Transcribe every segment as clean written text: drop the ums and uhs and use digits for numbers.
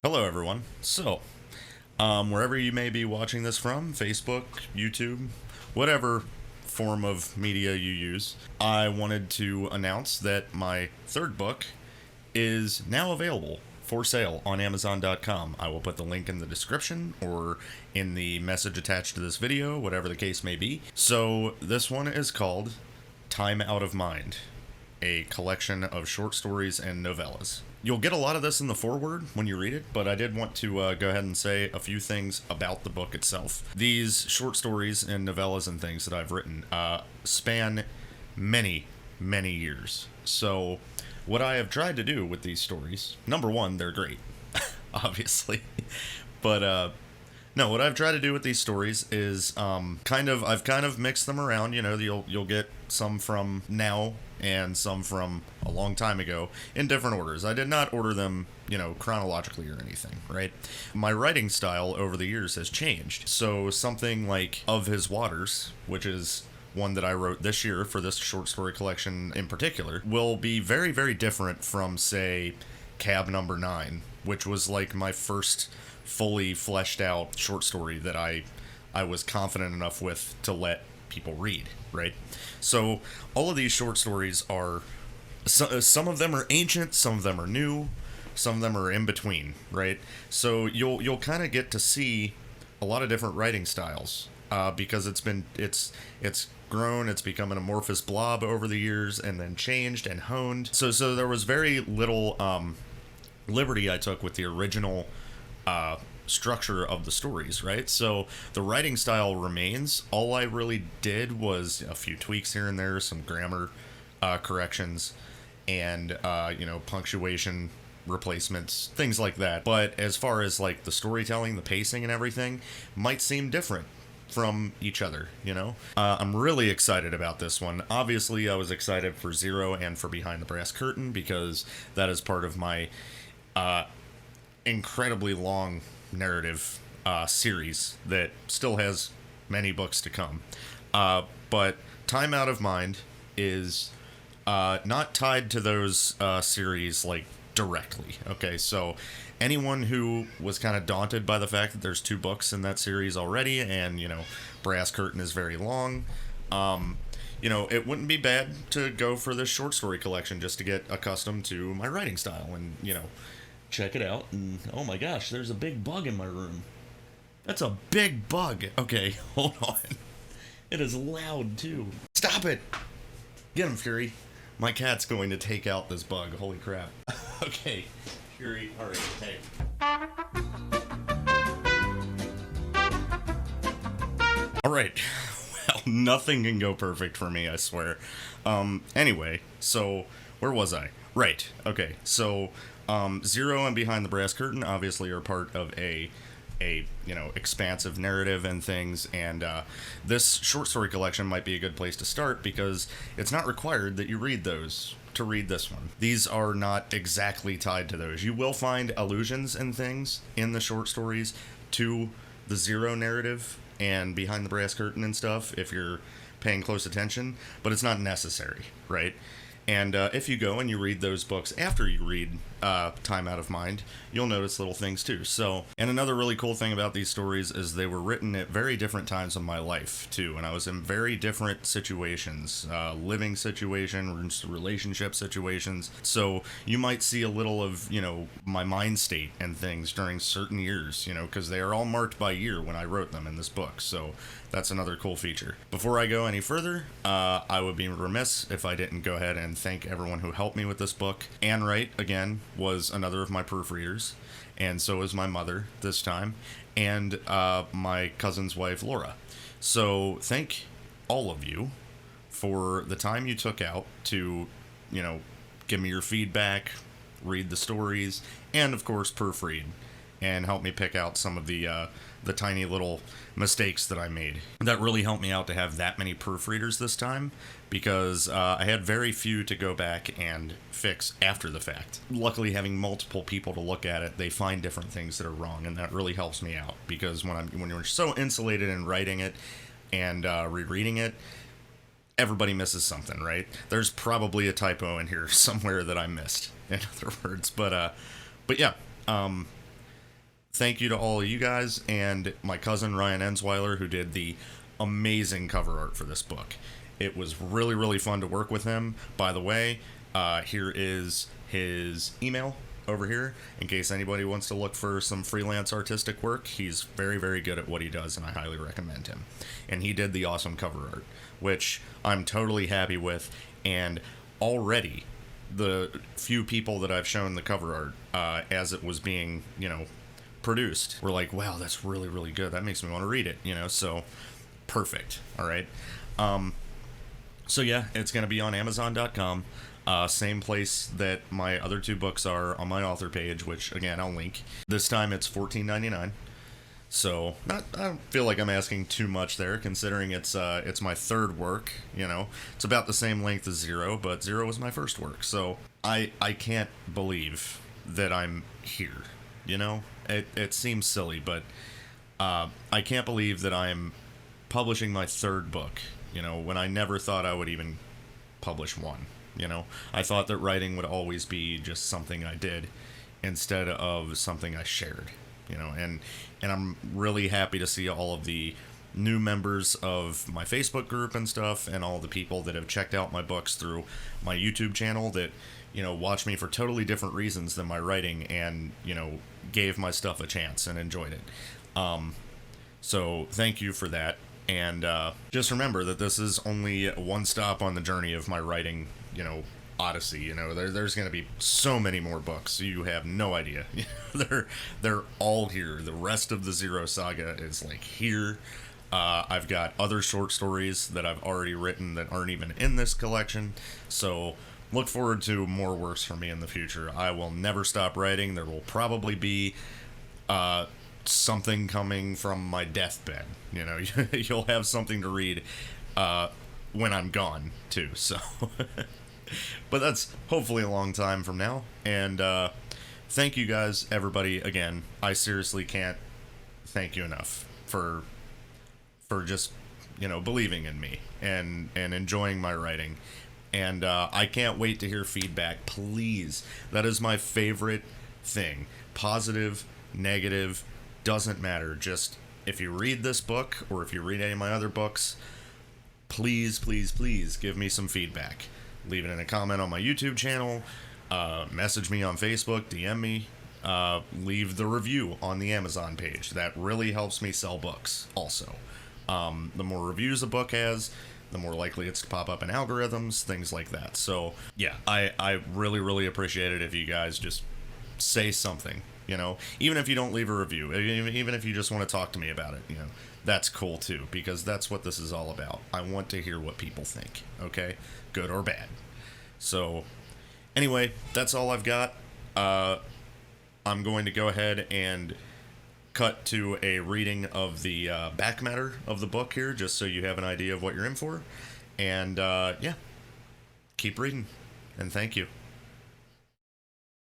Hello, everyone. Wherever you may be watching this from, Facebook, YouTube, whatever form of media you use, I wanted to announce that my third book is now available for sale on Amazon.com. I will put the link in the description or in the message attached to this video, whatever the case may be. So, this one is called Time Out of Mind, a collection of short stories and novellas. You'll get a lot of this in the foreword when you read it, but I did want to go ahead and say a few things about the book itself. These short stories and novellas and things that I've written span many, many years. So, what I have tried to do with these stories, number one, they're great, obviously, but no, what I've tried to do with these stories is I've kind of mixed them around. You know, you'll get some from now and some from a long time ago in different orders. I did not order them, chronologically or anything, right? My writing style over the years has changed. So something like Of His Waters, which is one that I wrote this year for this short story collection in particular, will be very, very different from, say, Cab Number 9, which was like my first fully fleshed out short story that I was confident enough with to let people read, right? So all of these short stories are some of them are ancient, some of them are new, some of them are in between, right? So you'll kind of get to see a lot of different writing styles because it's grown, it's become an amorphous blob over the years and then changed and honed. So there was very little liberty I took with the original structure of the stories, right? So the writing style remains. All I really did was a few tweaks here and there, some grammar corrections, and punctuation replacements, things like that. But as far as like the storytelling, the pacing, and everything, might seem different from each other, I'm really excited about this one. Obviously, I was excited for Zero and for Behind the Brass Curtain because that is part of my incredibly long narrative series that still has many books to come. But Time Out of Mind is not tied to those series like directly. Okay, so anyone who was kind of daunted by the fact that there's two books in that series already, and Brass Curtain is very long. It wouldn't be bad to go for this short story collection just to get accustomed to my writing style and check it out. And oh my gosh, there's a big bug in my room. That's a big bug. Okay, hold on. It is loud too. Stop it! Get him, Fury. My cat's going to take out this bug. Holy crap. Okay, Fury. Alright, hey. Alright. Well, nothing can go perfect for me, I swear. Anyway, so where was I? Right. Okay. So Zero and Behind the Brass Curtain obviously are part of a expansive narrative and things, and this short story collection might be a good place to start because it's not required that you read those to read this one. These are not exactly tied to those. You will find allusions and things in the short stories to the Zero narrative and Behind the Brass Curtain and stuff if you're paying close attention, but it's not necessary, right? And if you go and you read those books after you read Time Out of Mind, you'll notice little things too. So, and another really cool thing about these stories is they were written at very different times in my life too, and I was in very different situations, living situations, relationship situations. So you might see a little of my mind state and things during certain years, because they are all marked by year when I wrote them in this book. So that's another cool feature. Before I go any further, I would be remiss if I didn't go ahead and thank everyone who helped me with this book. Anne Wright, again, was another of my proofreaders, and so is my mother this time, and my cousin's wife, Laura. So thank all of you for the time you took out to, give me your feedback, read the stories, and of course proofread, and help me pick out some of the tiny little mistakes that I made. That really helped me out to have that many proofreaders this time because I had very few to go back and fix after the fact. Luckily, having multiple people to look at it, they find different things that are wrong, and that really helps me out because when you're so insulated in writing it and rereading it, everybody misses something, right? There's probably a typo in here somewhere that I missed, in other words. But yeah. thank you to all of you guys and my cousin Ryan Ensweiler, who did the amazing cover art for this book. It was really, really fun to work with him. By the way, here is his email over here in case anybody wants to look for some freelance artistic work. He's very, very good at what he does, and I highly recommend him. And he did the awesome cover art, which I'm totally happy with. And already, the few people that I've shown the cover art as it was being, produced were like, wow, that's really, really good. That makes me want to read it, so perfect. All right. So yeah, it's going to be on Amazon.com. Same place that my other two books are on my author page, which again I'll link. This time it's $14.99, so I don't feel like I'm asking too much there, considering it's my third work. It's about the same length as Zero, but Zero was my first work, so I can't believe that I'm here. It seems silly, but I can't believe that I'm publishing my third book. When I never thought I would even publish one. I thought that writing would always be just something I did instead of something I shared, and I'm really happy to see all of the new members of my Facebook group and stuff, and all the people that have checked out my books through my YouTube channel that, watch me for totally different reasons than my writing, and, gave my stuff a chance and enjoyed it. So thank you for that. And just remember that this is only one stop on the journey of my writing, odyssey. There's going to be so many more books. You have no idea. They're all here. The rest of the Zero Saga is like here. I've got other short stories that I've already written that aren't even in this collection. So look forward to more works from me in the future. I will never stop writing. There will probably be something coming from my deathbed. You'll have something to read when I'm gone too, so but that's hopefully a long time from now. And thank you guys, everybody, again. I seriously can't thank you enough for just believing in me and enjoying my writing. And I can't wait to hear feedback. Please, that is my favorite thing. Positive, negative, doesn't matter. Just if you read this book or if you read any of my other books, please, please, please give me some feedback. Leave it in a comment on my YouTube channel, message me on Facebook, DM me, leave the review on the Amazon page. That really helps me sell books also. The more reviews a book has, the more likely it's to pop up in algorithms, things like that. So yeah, I really, really appreciate it if you guys just say something. Even if you don't leave a review, even if you just want to talk to me about it, that's cool too, because that's what this is all about. I want to hear what people think, okay? Good or bad. So, anyway, that's all I've got. I'm going to go ahead and cut to a reading of the back matter of the book here, just so you have an idea of what you're in for. And, yeah, keep reading, and thank you.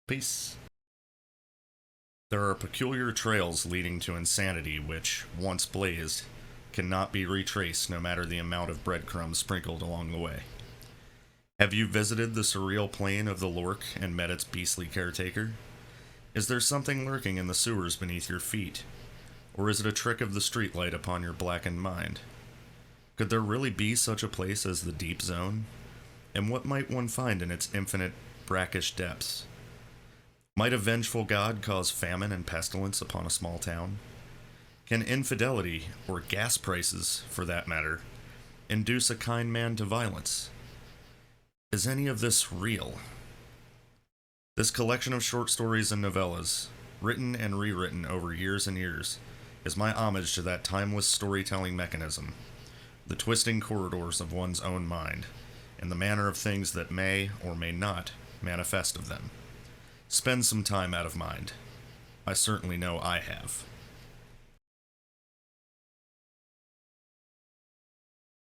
Peace. There are peculiar trails leading to insanity which, once blazed, cannot be retraced no matter the amount of breadcrumbs sprinkled along the way. Have you visited the surreal plane of the Lork and met its beastly caretaker? Is there something lurking in the sewers beneath your feet? Or is it a trick of the streetlight upon your blackened mind? Could there really be such a place as the Deep Zone? And what might one find in its infinite, brackish depths? Might a vengeful god cause famine and pestilence upon a small town? Can infidelity, or gas prices, for that matter, induce a kind man to violence? Is any of this real? This collection of short stories and novellas, written and rewritten over years and years, is my homage to that timeless storytelling mechanism, the twisting corridors of one's own mind, and the manner of things that may or may not manifest of them. Spend some time out of mind. I certainly know I have.